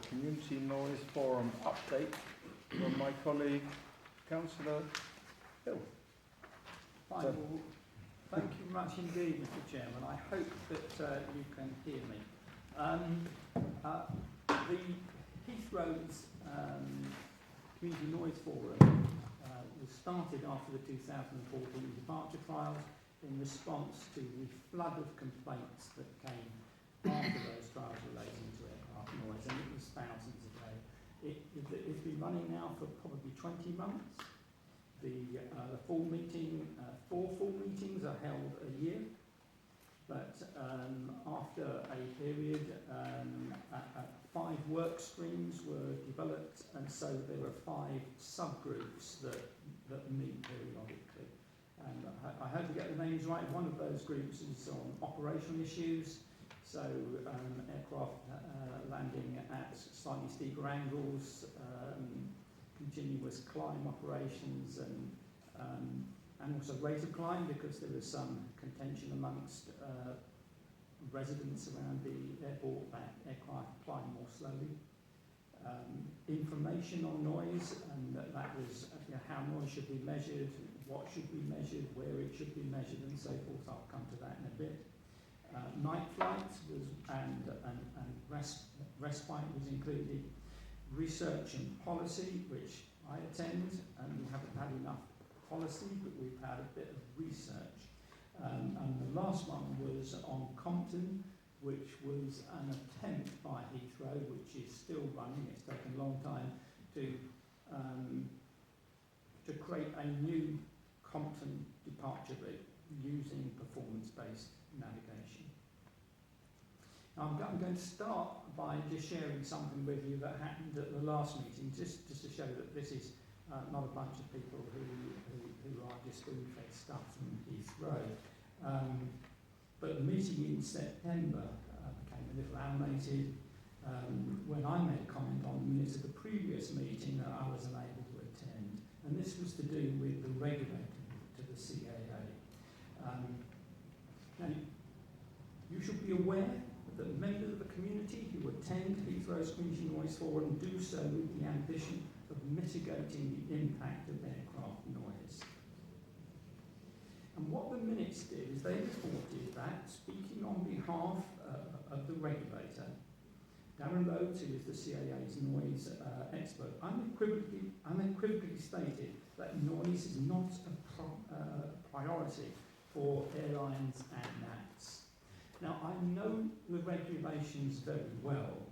Community Noise Forum update from my colleague, Councillor Hill. Fine. Well, thank you very much indeed, Mr. Chairman. I hope that you can hear me. The Heathrow's Community Noise Forum was started after the 2014 departure trials in response to the flood of complaints that came after those trials relating to aircraft noise, and it was thousands a day. It's been running now for probably 20 months. The full meeting, 4 full meetings are held a year, but after a period, 5 work streams were developed, and so there were 5 subgroups that meet periodically. And I hope you get the names right. One of those groups is on operational issues, so aircraft landing at slightly steeper angles, continuous climb operations, and also rate of climb, because there was some contention amongst residents around the airport that aircraft climb more slowly. Information on noise, and that was how noise should be measured, what should be measured, where it should be measured, and so forth. I'll come to that in a bit. Night flight was, and respite was included. Research and policy, which I attend, and we haven't had enough policy, but we've had a bit of research. And the last one was on Compton, which was an attempt by Heathrow, which is still running. It's taken a long time to create a new Compton departure route using performance-based navigation. Now I'm going to start by just sharing something with you that happened at the last meeting, just to show that this is not a bunch of people who are just spoon-fed stuff from Heathrow. But the meeting in September became a little animated when I made a comment on the minutes of the previous meeting that I was unable to attend. And this was to do with the regulator to the CAA. Now, you should be aware that members of the community who attend Heathrow's Community Noise Forum do so with the ambition of mitigating the impact of aircraft noise. And what the minutes did is they reported that, speaking on behalf of the regulator, Darren Rhodes, who is the CAA's noise expert, unequivocally stated that noise is not a priority for airlines and NATs. Now, I know the regulations very well,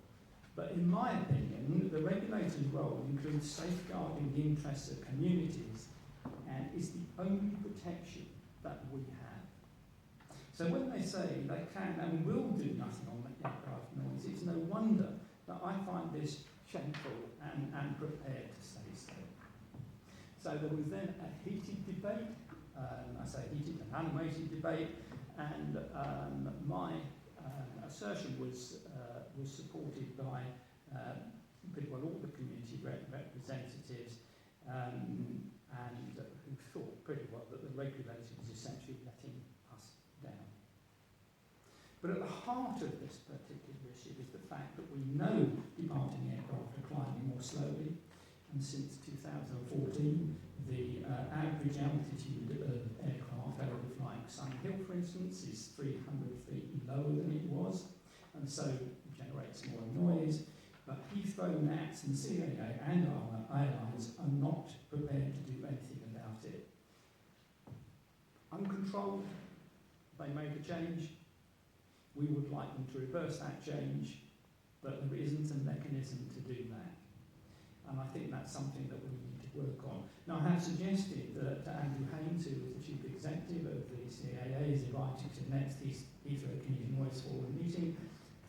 but in my opinion, the regulator's role includes safeguarding the interests of communities and is the only protection that we have. So when they say they can and will do nothing on aircraft noise, it's no wonder that I find this shameful and prepared to say so. So there was then a heated debate, I say heated and animated debate, and my assertion was supported by pretty well all the community representatives, and who thought pretty well that the regulator was essentially letting us down. But at the heart of this particular issue is the fact that we know departing aircraft are climbing more slowly, and since 2014 the average altitude of aircraft overflying Sun Hill, for instance, is 300 feet lower than it was, and so it generates more noise. But Heathrow, NATS and CAA and our airlines are not prepared to do anything about it. Uncontrolled, they made a change. We would like them to reverse that change, but there isn't a mechanism to do that. And I think that's something that we need to work on. Now, I have suggested that Andrew Haynes, who is the Chief Executive of the CAA, is invited to the next Heathrow Community Noise Forum meeting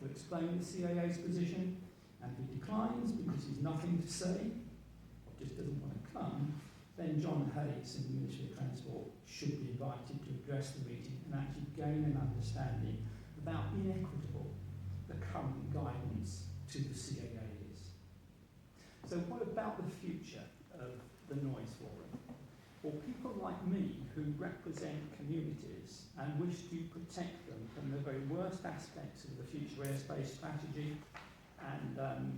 to explain the CAA's position. And if he declines because he's nothing to say, or just doesn't want to come, then John Hayes in the Ministry of Transport should be invited to address the meeting and actually gain an understanding about how inequitable the current guidance to the CAA is. So what about the future of the Noise Forum? Well, people like me who represent communities and wish to protect them from the very worst aspects of the future airspace strategy and